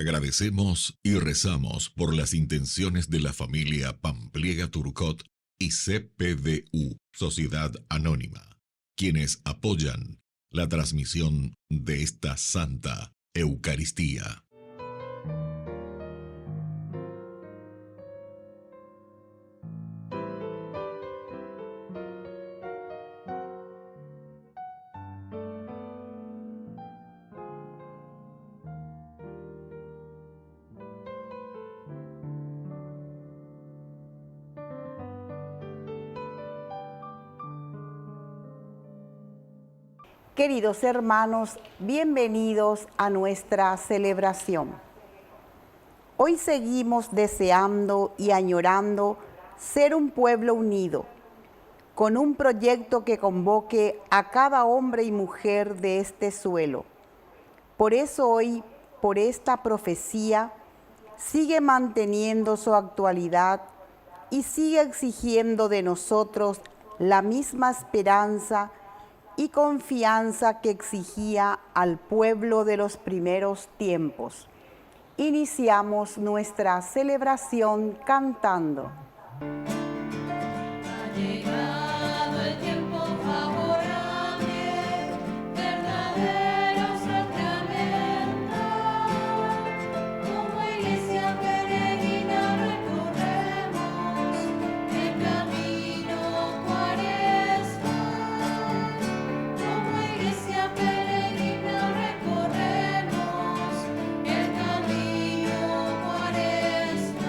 Agradecemos y rezamos por las intenciones de la familia Pampliega Turcot y CPDU, Sociedad Anónima, quienes apoyan la transmisión de esta Santa Eucaristía. Queridos hermanos, bienvenidos a nuestra celebración. Hoy seguimos deseando y añorando ser un pueblo unido, con un proyecto que convoque a cada hombre y mujer de este suelo. Por eso hoy, por esta profecía, sigue manteniendo su actualidad y sigue exigiendo de nosotros la misma esperanza y confianza que exigía al pueblo de los primeros tiempos. Iniciamos nuestra celebración cantando. Ha llegado el tiempo favorable, verdadero sacramento. Como iglesia peregrina recorremos el camino cuaresmal. Como iglesia peregrina recorremos el camino cuaresmal.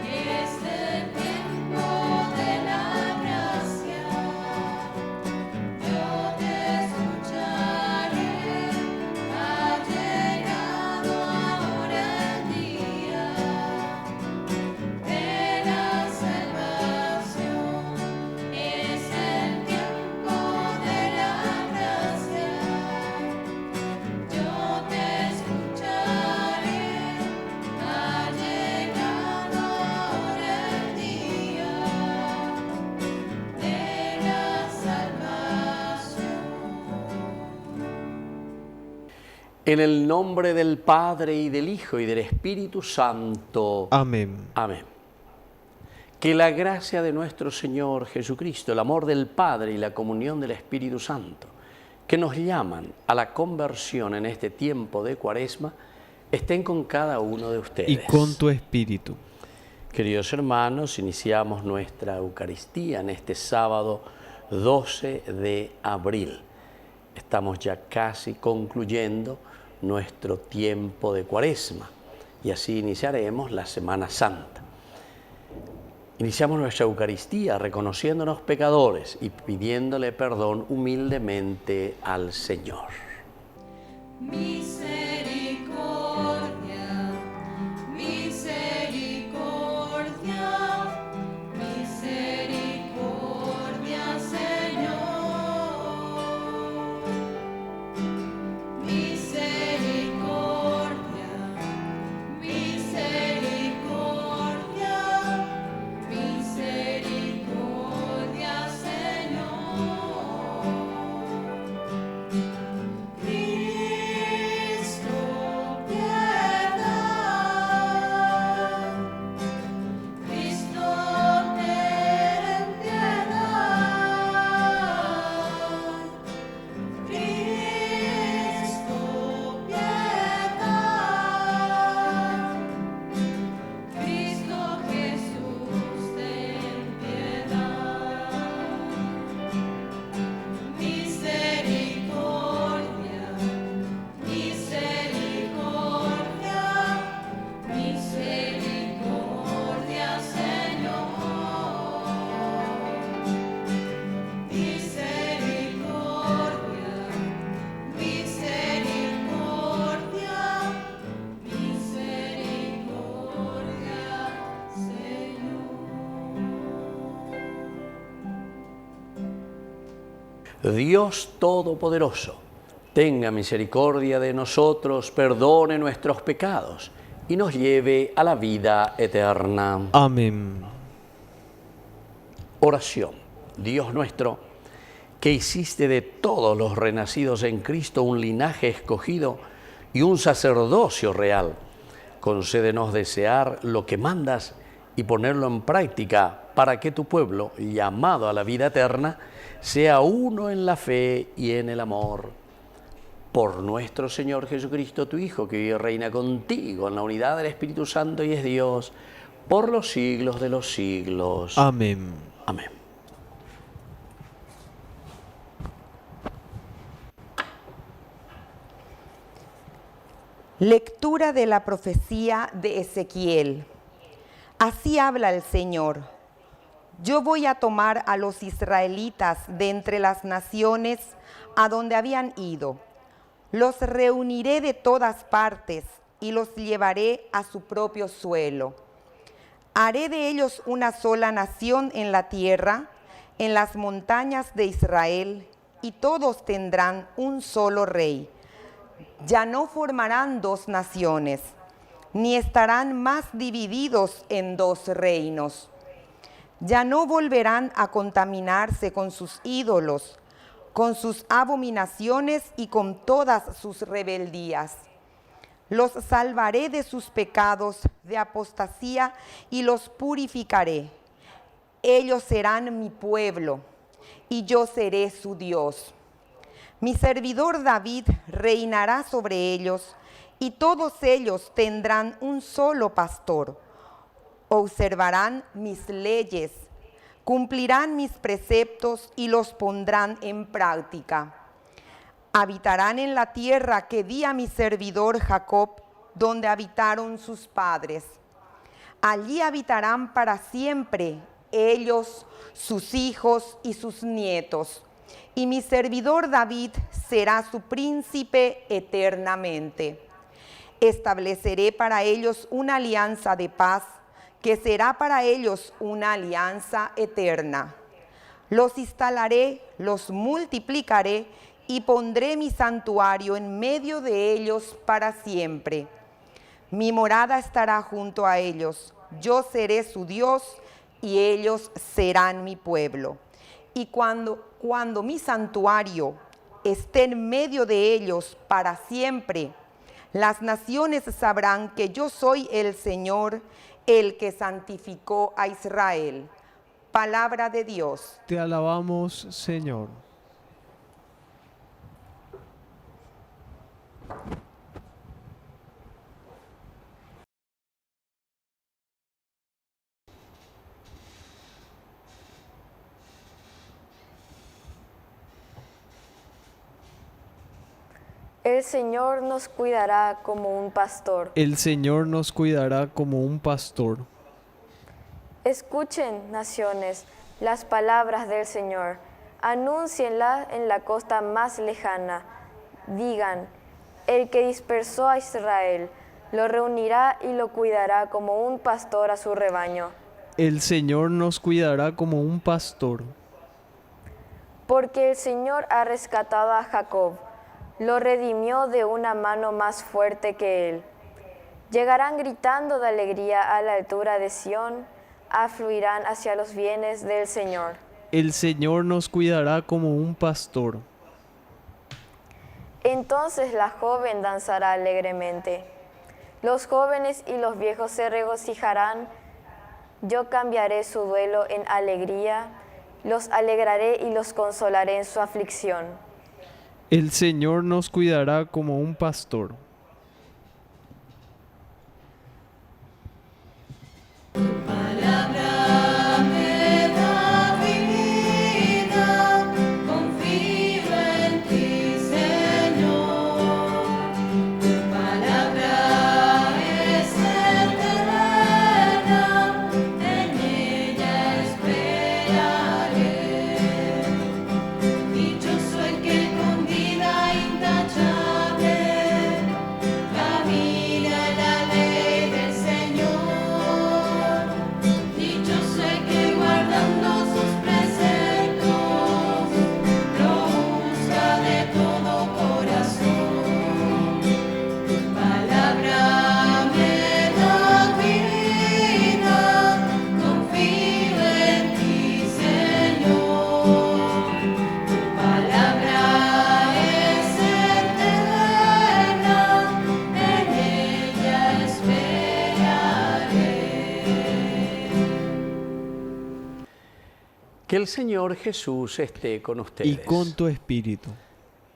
Es el tiempo de la gracia, yo te escucharé. Ha llegado ahora el día de la salvación. Es el tiempo de la gracia, yo te escucharé. Ha llegado ahora el día de la salvación. En el nombre del Padre, y del Hijo, y del Espíritu Santo. Amén. Amén. Que la gracia de nuestro Señor Jesucristo, el amor del Padre y la comunión del Espíritu Santo, que nos llaman a la conversión en este tiempo de Cuaresma, estén con cada uno de ustedes. Y con tu espíritu. Queridos hermanos, iniciamos nuestra Eucaristía en este sábado 12 de abril. Estamos ya casi concluyendo nuestro tiempo de Cuaresma y así iniciaremos la Semana Santa. Iniciamos nuestra Eucaristía reconociéndonos pecadores y pidiéndole perdón humildemente al Señor. Misericordia, misericordia, misericordia, Señor. Misericordia, misericordia, misericordia, Señor. Cristo, piedad. Cristo, ten piedad. Cristo, piedad. Cristo Jesús, ten piedad. Misericordia, misericordia, misericordia, Señor. Misericordia, misericordia, misericordia, Señor. Dios Todopoderoso, tenga misericordia de nosotros, perdone nuestros pecados y nos lleve a la vida eterna. Amén. Oración. Dios nuestro, que hiciste de todos los renacidos en Cristo un linaje escogido y un sacerdocio real. Concédenos desear lo que mandas y ponerlo en práctica para que tu pueblo, llamado a la vida eterna, sea uno en la fe y en el amor. Por nuestro Señor Jesucristo, tu Hijo, que vive y reina contigo en la unidad del Espíritu Santo y es Dios, por los siglos de los siglos. Amén. Amén. Lectura de la profecía de Ezequiel. Así habla el Señor. Yo voy a tomar a los israelitas de entre las naciones a donde habían ido. Los reuniré de todas partes y los llevaré a su propio suelo. Haré de ellos una sola nación en la tierra, en las montañas de Israel, y todos tendrán un solo rey. Ya no formarán dos naciones, ni estarán más divididos en dos reinos. Ya no volverán a contaminarse con sus ídolos, con sus abominaciones y con todas sus rebeldías. Los salvaré de sus pecados de apostasía y los purificaré. Ellos serán mi pueblo y yo seré su Dios. Mi servidor David reinará sobre ellos y todos ellos tendrán un solo pastor. Observarán mis leyes, cumplirán mis preceptos y los pondrán en práctica. Habitarán en la tierra que di a mi servidor Jacob, donde habitaron sus padres. Allí habitarán para siempre ellos, sus hijos y sus nietos. Y mi servidor David será su príncipe eternamente. Estableceré para ellos una alianza de paz, que será para ellos una alianza eterna. Los instalaré, los multiplicaré y pondré mi santuario en medio de ellos para siempre. Mi morada estará junto a ellos, yo seré su Dios y ellos serán mi pueblo. Y cuando mi santuario esté en medio de ellos para siempre, las naciones sabrán que yo soy el Señor, el que santificó a Israel. Palabra de Dios. Te alabamos, Señor. El Señor nos cuidará como un pastor. El Señor nos cuidará como un pastor. Escuchen, naciones, las palabras del Señor. Anúncienlas en la costa más lejana. Digan, el que dispersó a Israel, lo reunirá y lo cuidará como un pastor a su rebaño. El Señor nos cuidará como un pastor. Porque el Señor ha rescatado a Jacob, lo redimió de una mano más fuerte que él. Llegarán gritando de alegría a la altura de Sión, afluirán hacia los bienes del Señor. El Señor nos cuidará como un pastor. Entonces la joven danzará alegremente. Los jóvenes y los viejos se regocijarán. Yo cambiaré su duelo en alegría, los alegraré y los consolaré en su aflicción. El Señor nos cuidará como un pastor. Palabra me da vida, confío en ti, Señor. Tu palabra es eterna, en ella esperaré. Dichoso el que con vida intachable Que el Señor Jesús esté con ustedes. Y con tu espíritu.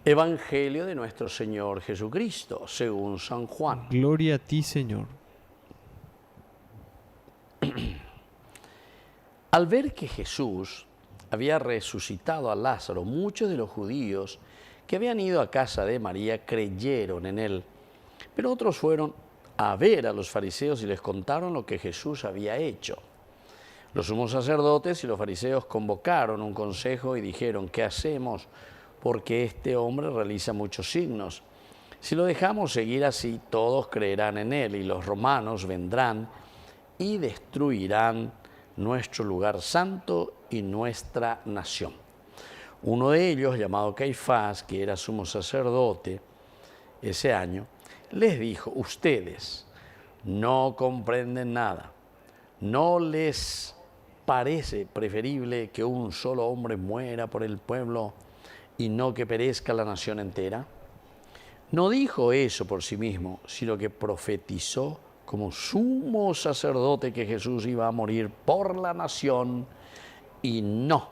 Evangelio de nuestro Señor Jesucristo, según San Juan. Gloria a ti, Señor. Al ver que Jesús había resucitado a Lázaro, muchos de los judíos que habían ido a casa de María creyeron en él, pero otros fueron a ver a los fariseos y les contaron lo que Jesús había hecho. Los sumos sacerdotes y los fariseos convocaron un consejo y dijeron: ¿qué hacemos? Porque este hombre realiza muchos signos. Si lo dejamos seguir así, todos creerán en él y los romanos vendrán y destruirán nuestro lugar santo y nuestra nación. Uno de ellos, llamado Caifás, que era sumo sacerdote ese año, les dijo: ustedes no comprenden nada. ¿No les parece preferible que un solo hombre muera por el pueblo y no que perezca la nación entera? No dijo eso por sí mismo, sino que profetizó como sumo sacerdote que Jesús iba a morir por la nación y no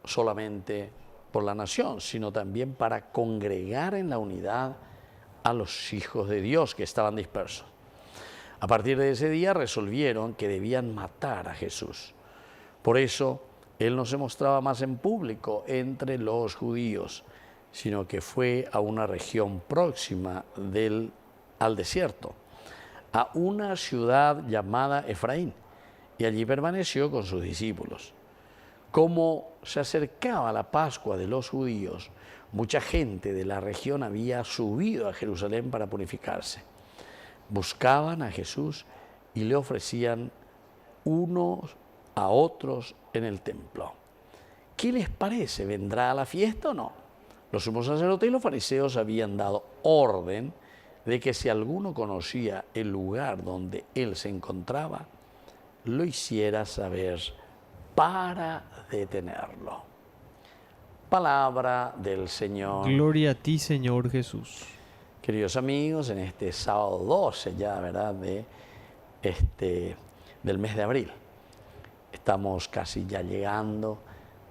solamente por la nación, sino también para congregar en la unidad a los hijos de Dios que estaban dispersos. A partir de ese día resolvieron que debían matar a Jesús. Por eso él no se mostraba más en público entre los judíos, sino que fue a una región próxima al desierto, a una ciudad llamada Efraín, y allí permaneció con sus discípulos. Como se acercaba la Pascua de los judíos, mucha gente de la región había subido a Jerusalén para purificarse. Buscaban a Jesús y le ofrecían unos a otros en el templo. ¿Qué les parece? ¿Vendrá a la fiesta o no? Los sumos sacerdotes y los fariseos habían dado orden de que si alguno conocía el lugar donde él se encontraba, lo hiciera saber para detenerlo. Palabra del Señor. Gloria a ti, Señor Jesús. Queridos amigos, en este sábado 12 ya, ¿verdad?, del mes de abril, estamos casi ya llegando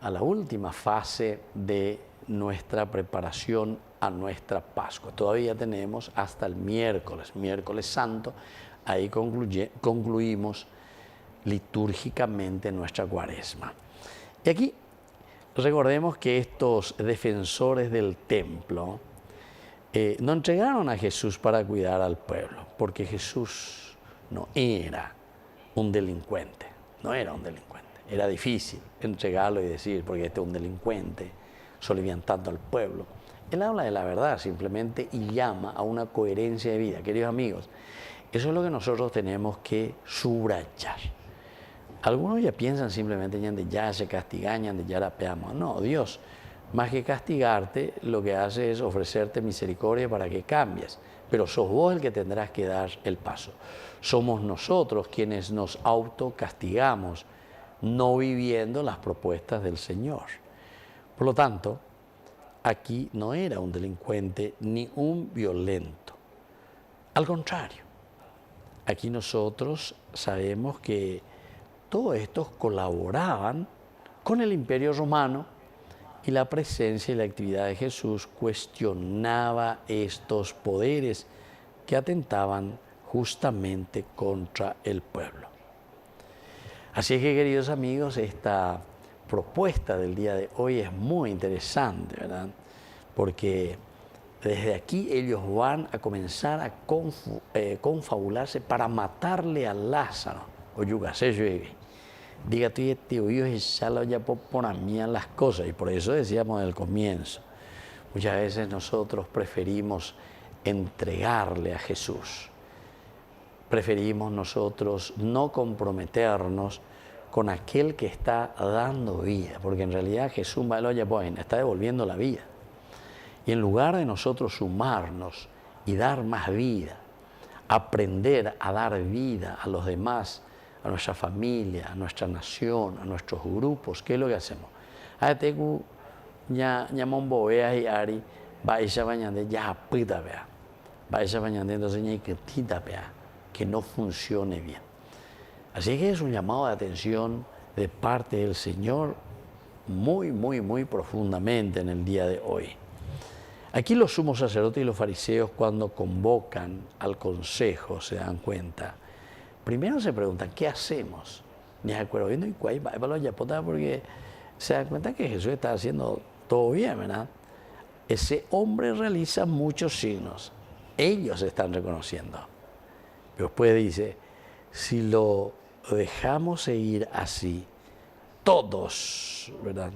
a la última fase de nuestra preparación a nuestra Pascua. Todavía tenemos hasta el miércoles Santo, ahí concluimos litúrgicamente nuestra Cuaresma. Y aquí recordemos que estos defensores del templo no entregaron a Jesús para cuidar al pueblo, porque Jesús no era un delincuente, era difícil entregarlo y decir, porque este es un delincuente, soliviantando al pueblo. Él habla de la verdad simplemente y llama a una coherencia de vida. Queridos amigos, eso es lo que nosotros tenemos que subrayar. Algunos ya piensan simplemente en ya se castigan, en ya la peamos. No, Dios, más que castigarte, lo que hace es ofrecerte misericordia para que cambies. Pero sos vos el que tendrás que dar el paso. Somos nosotros quienes nos autocastigamos, no viviendo las propuestas del Señor. Por lo tanto, aquí no era un delincuente ni un violento. Al contrario, aquí nosotros sabemos que todos estos colaboraban con el Imperio Romano y la presencia y la actividad de Jesús cuestionaba estos poderes que atentaban justamente contra el pueblo. Así es que, queridos amigos, esta propuesta del día de hoy es muy interesante, ¿verdad? Porque desde aquí ellos van a comenzar a confabularse para matarle a Lázaro. Diga tú y tío, ya lo ya por mí las cosas, y por eso decíamos al comienzo, muchas veces nosotros preferimos entregarle a Jesús. Preferimos nosotros no comprometernos con aquel que está dando vida, porque en realidad Jesús está devolviendo la vida. Y en lugar de nosotros sumarnos y dar más vida, aprender a dar vida a los demás, a nuestra familia, a nuestra nación, a nuestros grupos, ¿qué es lo que hacemos? Que no funcione bien. Así que es un llamado de atención de parte del Señor muy, muy, muy profundamente en el día de hoy. Aquí los sumos sacerdotes y los fariseos, cuando convocan al consejo, se dan cuenta. Primero se preguntan, ¿qué hacemos? Ni se acuerdan viendo y cuál va a la porque se dan cuenta que Jesús está haciendo todo bien, ¿verdad? Ese hombre realiza muchos signos. Ellos están reconociendo. Pero después dice, si lo dejamos seguir así, todos, ¿verdad?,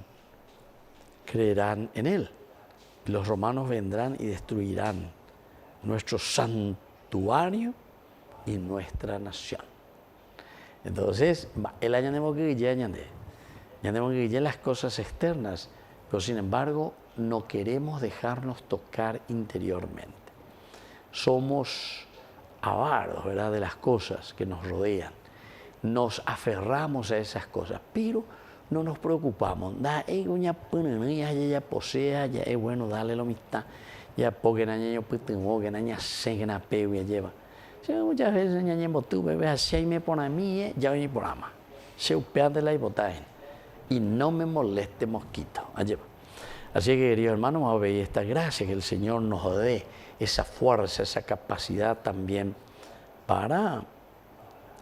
creerán en él. Los romanos vendrán y destruirán nuestro santuario y nuestra nación. Entonces, el añademos que ya las cosas externas, pero sin embargo no queremos dejarnos tocar interiormente. Somos avaros, ¿verdad?, de las cosas que nos rodean. Nos aferramos a esas cosas, pero no nos preocupamos. Ya posea, ya es bueno, dale la mitad. Ya porque naño putingo, que naña se que na peu ya lleva. Muchas veces naño tú bebes así y me pone a mí, ya voy por ama. Se upeate la hipotaje y no me moleste mosquito. Así que, queridos hermanos, vamos a ver esta gracia que el Señor nos dé, esa fuerza, esa capacidad también para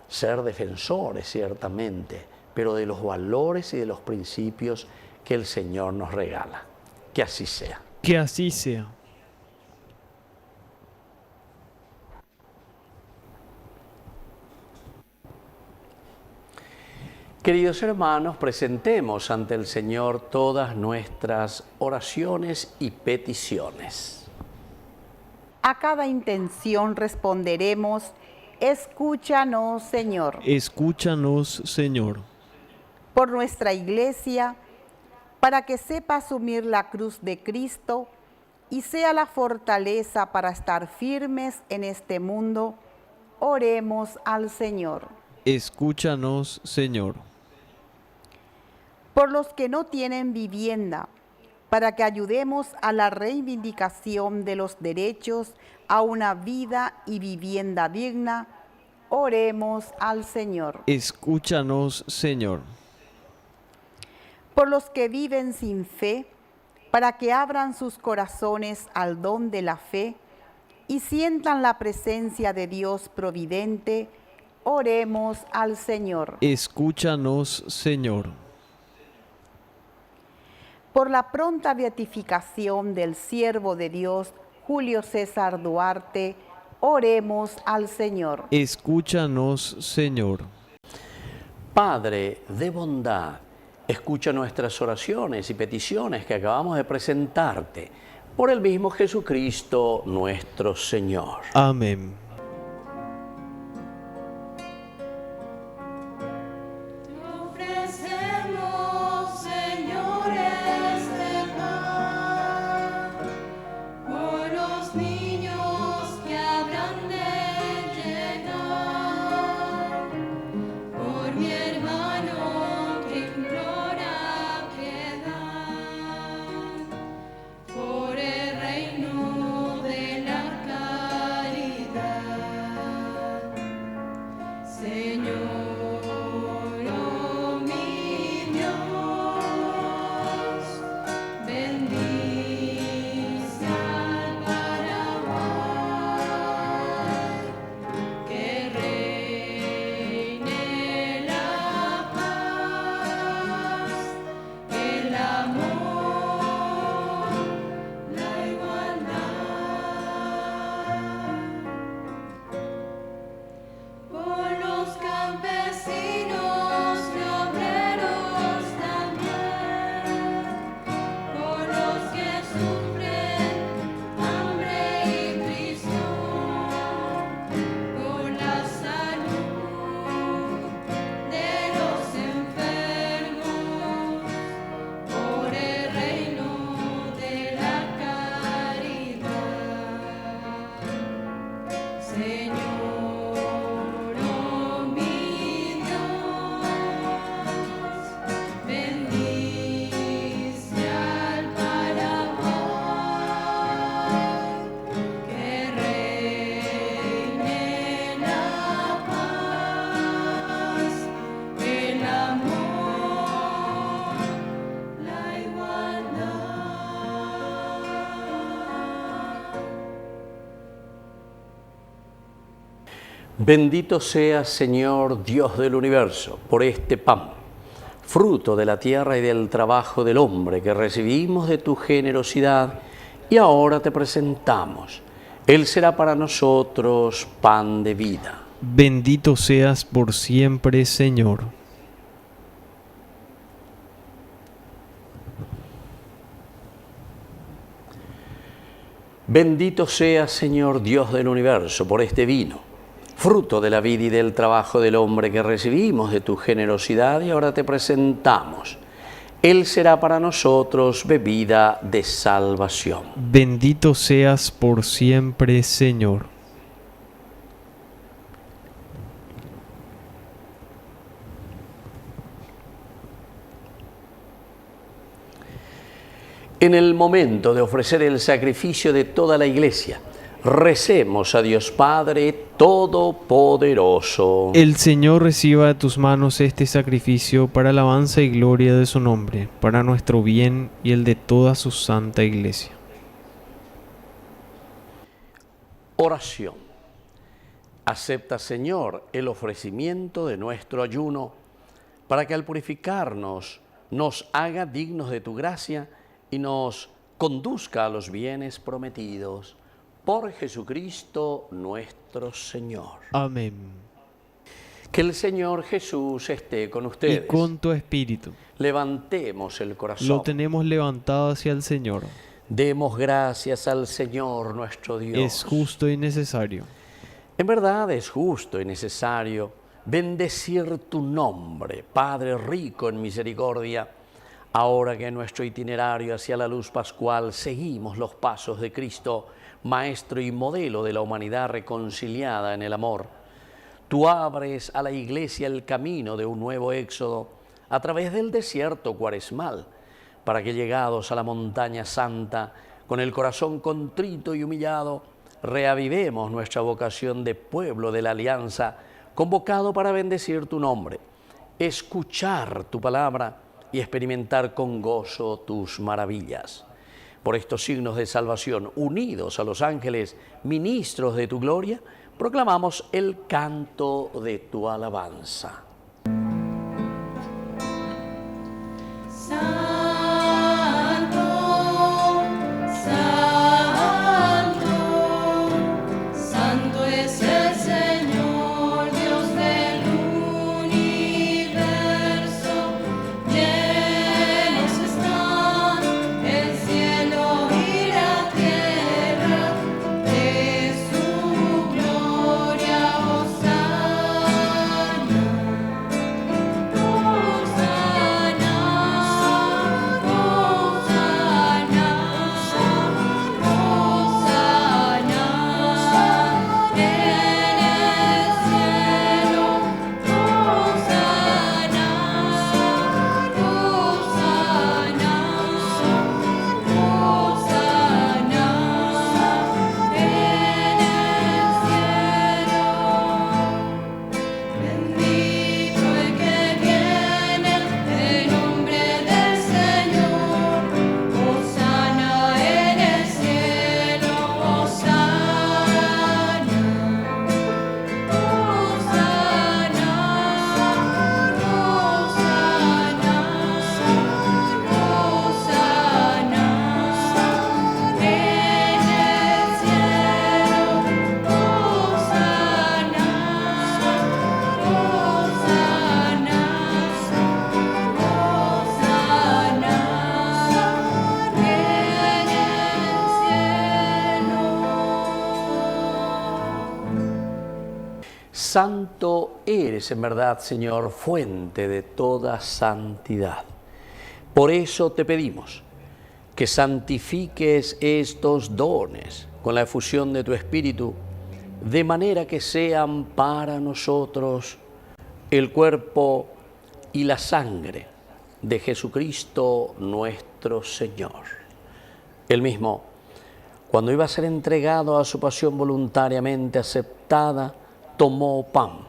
ser defensores, ciertamente, pero de los valores y de los principios que el Señor nos regala. Que así sea. Que así sea. Queridos hermanos, presentemos ante el Señor todas nuestras oraciones y peticiones. A cada intención responderemos, escúchanos, Señor. Escúchanos, Señor. Por nuestra Iglesia, para que sepa asumir la cruz de Cristo y sea la fortaleza para estar firmes en este mundo, oremos al Señor. Escúchanos, Señor. Por los que no tienen vivienda, para que ayudemos a la reivindicación de los derechos a una vida y vivienda digna, oremos al Señor. Escúchanos, Señor. Por los que viven sin fe, para que abran sus corazones al don de la fe y sientan la presencia de Dios providente, oremos al Señor. Escúchanos, Señor. Por la pronta beatificación del siervo de Dios, Julio César Duarte, oremos al Señor. Escúchanos, Señor. Padre de bondad, escucha nuestras oraciones y peticiones que acabamos de presentarte por el mismo Jesucristo nuestro Señor. Amén. Te ofrecemos, Señor, este pan, por los niños que habrán de llegar, por mi hermano que implora piedad, por el reino de la caridad. Bendito seas, Señor, Dios del universo, por este pan, fruto de la tierra y del trabajo del hombre que recibimos de tu generosidad y ahora te presentamos. Él será para nosotros pan de vida. Bendito seas por siempre, Señor. Bendito seas, Señor, Dios del universo, por este vino, fruto de la vida y del trabajo del hombre que recibimos de tu generosidad y ahora te presentamos. Él será para nosotros bebida de salvación. Bendito seas por siempre, Señor. En el momento de ofrecer el sacrificio de toda la Iglesia, recemos a Dios Padre Todopoderoso. El Señor reciba de tus manos este sacrificio para alabanza y gloria de su nombre, para nuestro bien y el de toda su santa Iglesia. Oración. Acepta, Señor, el ofrecimiento de nuestro ayuno, para que al purificarnos nos haga dignos de tu gracia y nos conduzca a los bienes prometidos. Por Jesucristo nuestro Señor. Amén. Que el Señor Jesús esté con ustedes. Y con tu espíritu. Levantemos el corazón. Lo tenemos levantado hacia el Señor. Demos gracias al Señor nuestro Dios. Es justo y necesario. En verdad es justo y necesario bendecir tu nombre, Padre rico en misericordia, ahora que en nuestro itinerario hacia la luz pascual seguimos los pasos de Cristo, Maestro y modelo de la humanidad reconciliada en el amor. Tú abres a la Iglesia el camino de un nuevo éxodo a través del desierto cuaresmal, para que llegados a la montaña santa, con el corazón contrito y humillado, reavivemos nuestra vocación de pueblo de la alianza, convocado para bendecir tu nombre, escuchar tu palabra y experimentar con gozo tus maravillas. Por estos signos de salvación, unidos a los ángeles, ministros de tu gloria, proclamamos el canto de tu alabanza. Santo, santo, santo es el Señor, Dios del universo. Llenos están el cielo y la tierra de su gloria. Hosana, Hosana, Hosana, Hosana en el cielo. Hosana, Hosana, Hosana en el cielo. Bendito el que viene en nombre del Señor. Hosana en el cielo. Hosana, Hosana, Hosana, Hosana en el cielo. Hosana, Hosana, Hosana en el cielo. Santo eres en verdad, Señor, fuente de toda santidad. Por eso te pedimos que santifiques estos dones con la efusión de tu Espíritu, de manera que sean para nosotros el cuerpo y la sangre de Jesucristo nuestro Señor. Él mismo, cuando iba a ser entregado a su pasión voluntariamente aceptada, tomó pan,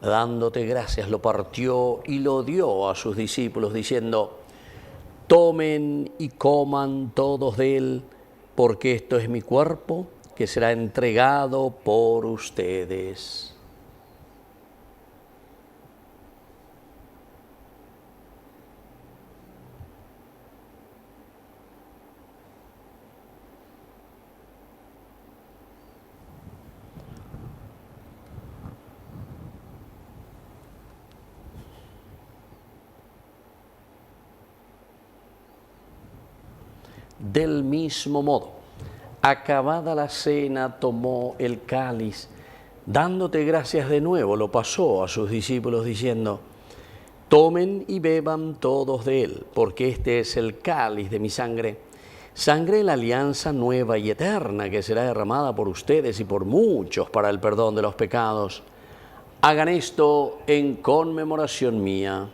dándote gracias, lo partió y lo dio a sus discípulos, diciendo: tomen y coman todos de él, porque esto es mi cuerpo, que será entregado por ustedes. Del mismo modo, acabada la cena, tomó el cáliz, dándote gracias de nuevo, lo pasó a sus discípulos diciendo: tomen y beban todos de él, porque este es el cáliz de mi sangre, sangre de la alianza nueva y eterna que será derramada por ustedes y por muchos para el perdón de los pecados. Hagan esto en conmemoración mía.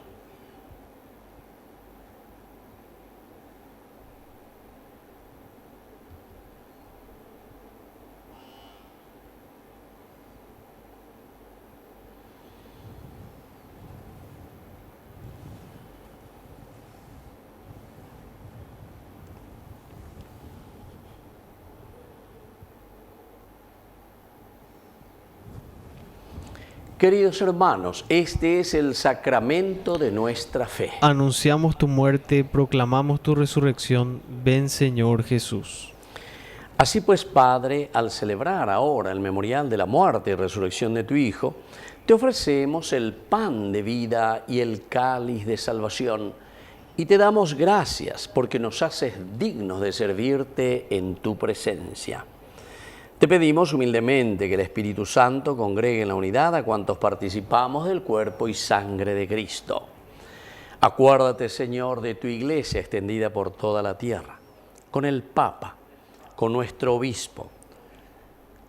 Queridos hermanos, este es el sacramento de nuestra fe. Anunciamos tu muerte, proclamamos tu resurrección. Ven, Señor Jesús. Así pues, Padre, al celebrar ahora el memorial de la muerte y resurrección de tu Hijo, te ofrecemos el pan de vida y el cáliz de salvación, y te damos gracias porque nos haces dignos de servirte en tu presencia. Te pedimos humildemente que el Espíritu Santo congregue en la unidad a cuantos participamos del cuerpo y sangre de Cristo. Acuérdate, Señor, de tu Iglesia extendida por toda la tierra, con el Papa, con nuestro Obispo,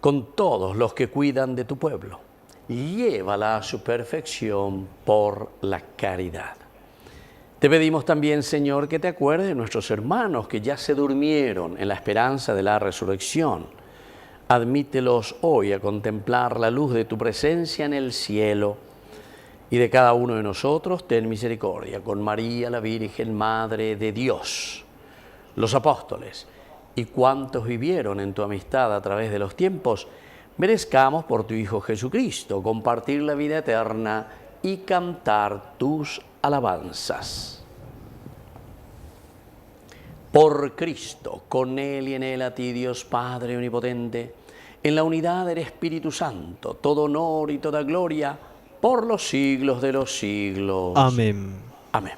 con todos los que cuidan de tu pueblo. Llévala a su perfección por la caridad. Te pedimos también, Señor, que te acuerdes de nuestros hermanos que ya se durmieron en la esperanza de la resurrección. Admítelos hoy a contemplar la luz de tu presencia en el cielo, y de cada uno de nosotros ten misericordia, con María, la Virgen Madre de Dios, los apóstoles y cuantos vivieron en tu amistad a través de los tiempos, merezcamos por tu Hijo Jesucristo compartir la vida eterna y cantar tus alabanzas. Por Cristo, con Él y en Él, a ti, Dios Padre Omnipotente, en la unidad del Espíritu Santo, todo honor y toda gloria, por los siglos de los siglos. Amén. Amén.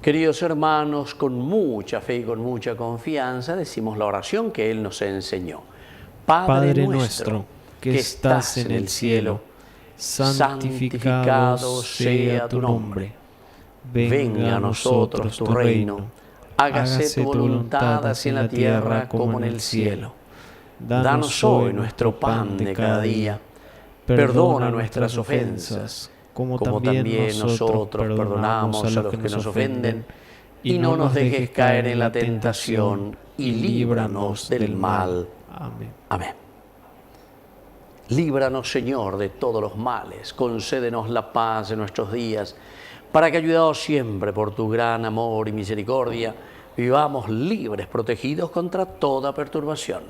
Queridos hermanos, con mucha fe y con mucha confianza decimos la oración que Él nos enseñó. Padre nuestro, que estás en el cielo, santificado sea tu nombre. Venga a nosotros tu reino. Hágase tu voluntad así en la tierra como en el cielo. Danos hoy nuestro pan de cada día. Perdona nuestras ofensas, como también nosotros perdonamos a los que nos ofenden. Y no nos dejes caer en la tentación, y líbranos del mal. Amén. Amén. Líbranos, Señor, de todos los males. Concédenos la paz en nuestros días, para que, ayudados siempre por tu gran amor y misericordia, vivamos libres, protegidos contra toda perturbación,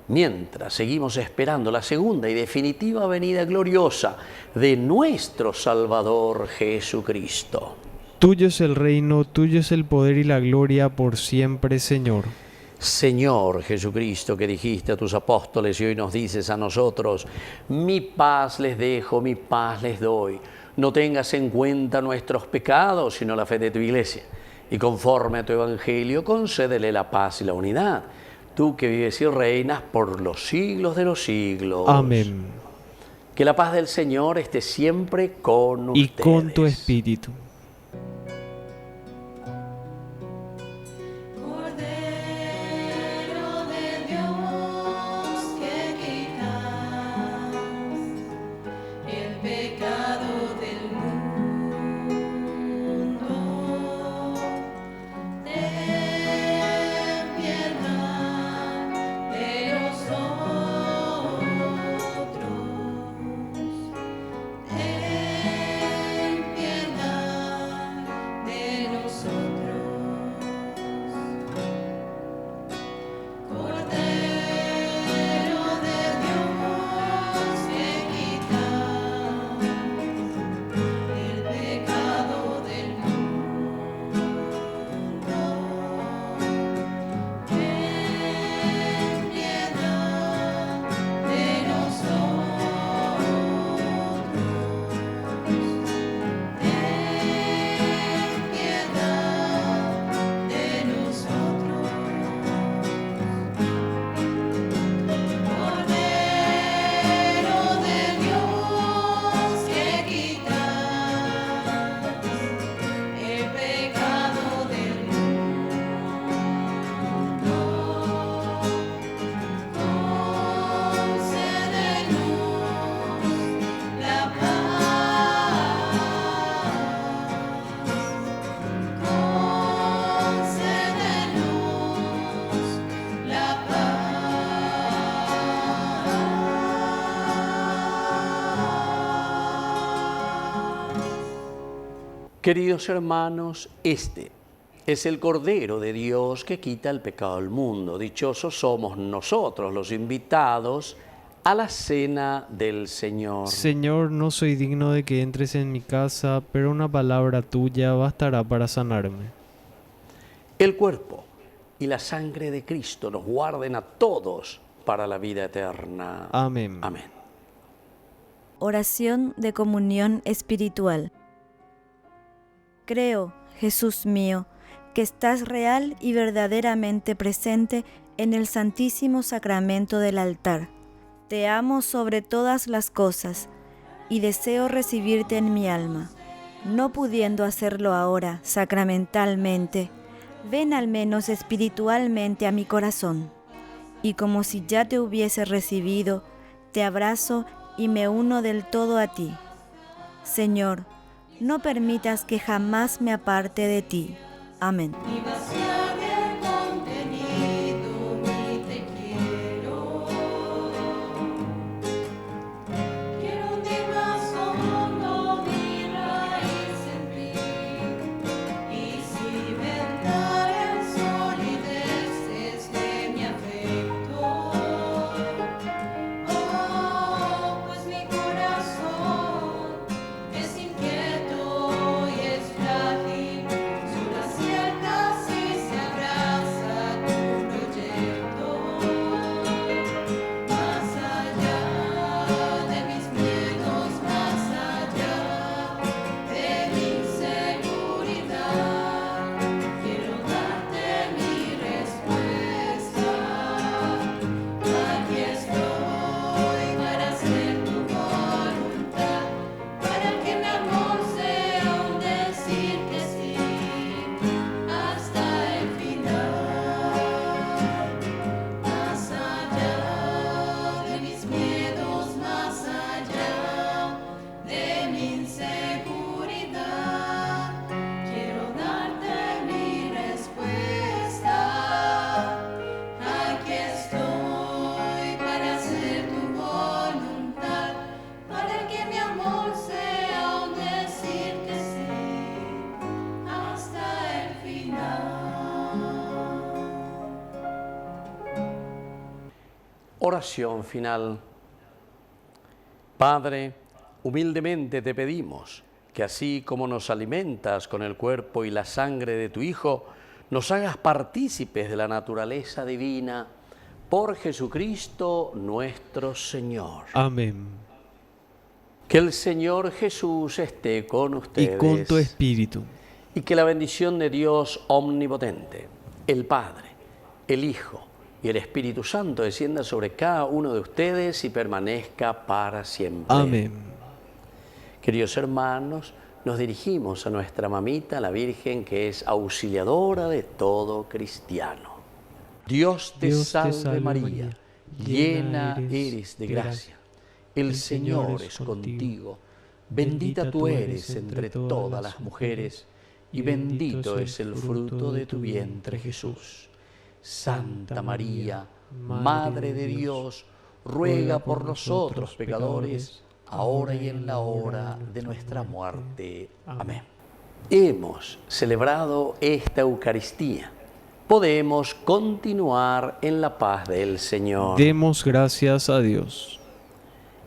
mientras seguimos esperando la segunda y definitiva venida gloriosa de nuestro Salvador Jesucristo. Tuyo es el reino, tuyo es el poder y la gloria por siempre, Señor. Señor Jesucristo, que dijiste a tus apóstoles y hoy nos dices a nosotros: mi paz les dejo, mi paz les doy. No tengas en cuenta nuestros pecados, sino la fe de tu Iglesia. Y conforme a tu Evangelio, concédele la paz y la unidad. Tú que vives y reinas por los siglos de los siglos. Amén. Que la paz del Señor esté siempre con ustedes. Y con tu espíritu. Cordero de Dios, que quitas el pecado del mundo, ten piedad de nosotros, ten piedad Queridos hermanos, este es el Cordero de Dios que quita el pecado del mundo. Dichosos somos nosotros, los invitados a la cena del Señor. Señor, no soy digno de que entres en mi casa, pero una palabra tuya bastará para sanarme. El cuerpo y la sangre de Cristo nos guarden a todos para la vida eterna. Amén. Amén. Oración de comunión espiritual. Creo, Jesús mío, que estás real y verdaderamente presente en el Santísimo Sacramento del altar. Te amo sobre todas las cosas y deseo recibirte en mi alma. No pudiendo hacerlo ahora sacramentalmente, ven al menos espiritualmente a mi corazón. Y como si ya te hubiese recibido, te abrazo y me uno del todo a ti. Señor, no permitas que jamás me aparte de ti. Amén. Ni vaciar el contenido, ni te quiero. Quiero hundir más hondo mi raíz en ti. Y cimentar el solidez de mi afecto. Oh, pues mi corazón es inquieto y es frágil. Solo acierta si se abraza tu proyecto. Más allá de mis miedos, más allá de mi inseguridad, quiero darte mi respuesta. Aquí estoy para hacer tu voluntad, para que mi amor sea un decir que sí hasta el final. Más allá de mis miedos, más allá de mi inseguridad, quiero darte mi respuesta. Aquí estoy para hacer tu voluntad, para que mi amor sea un decir que sí hasta el final. Oración final. Padre, humildemente te pedimos que así como nos alimentas con el cuerpo y la sangre de tu Hijo, nos hagas partícipes de la naturaleza divina por Jesucristo nuestro Señor. Amén. Que el Señor Jesús esté con Y ustedes. con tu espíritu. Y que la bendición de Dios omnipotente, el Padre, el Hijo y el Espíritu Santo descienda sobre cada uno de ustedes y permanezca para siempre. Amén. Queridos hermanos, nos dirigimos a nuestra mamita, la Virgen, que es auxiliadora de todo cristiano. Dios te salve María, llena eres de gracia. El Señor es contigo. Bendita tú eres entre todas las mujeres, y bendito es el fruto de tu vientre, Jesús. Santa María, Madre de Dios, ruega por nosotros pecadores, ahora y en la hora de nuestra muerte. Amén. Hemos celebrado esta Eucaristía. Podemos continuar en la paz del Señor. Demos gracias a Dios.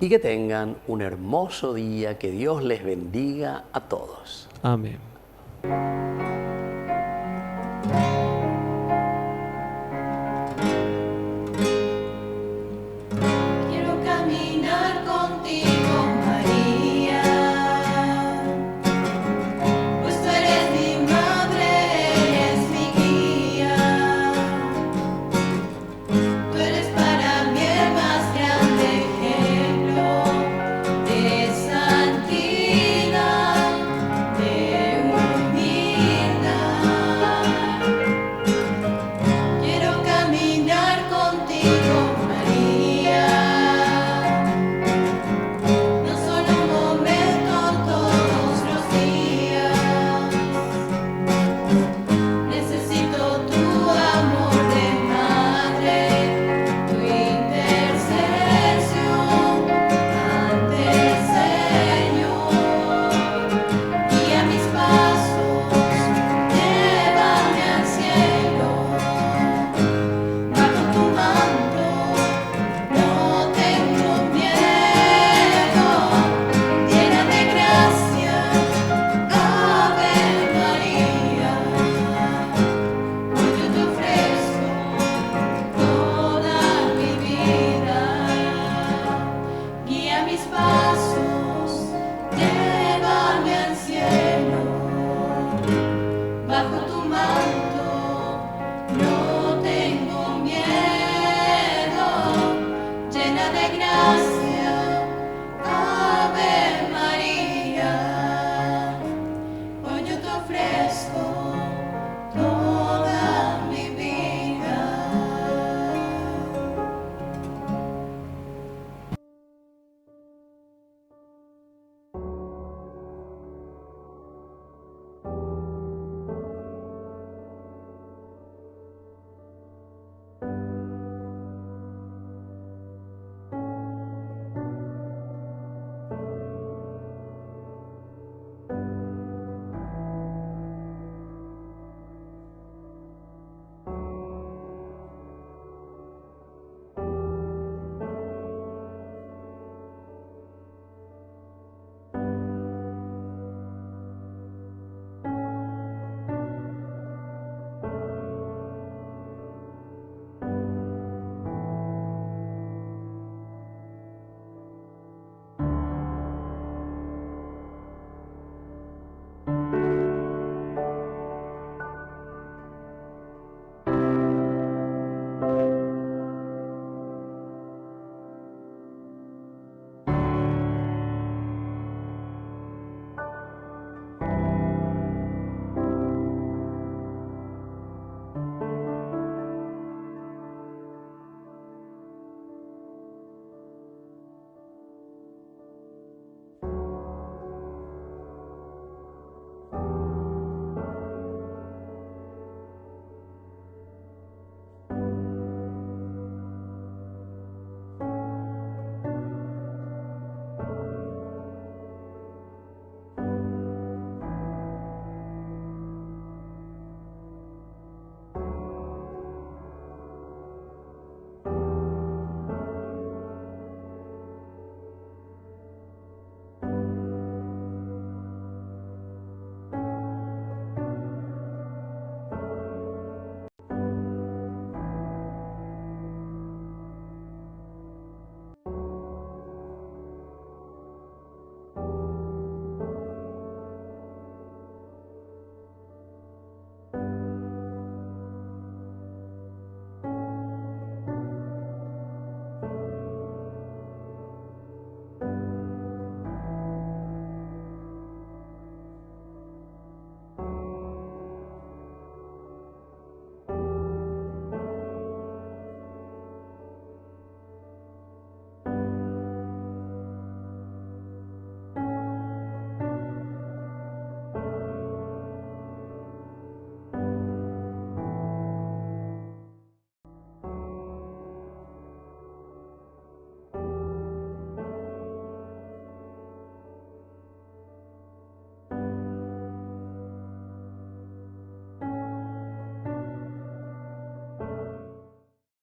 Y que tengan un hermoso día, que Dios les bendiga a todos. Amén.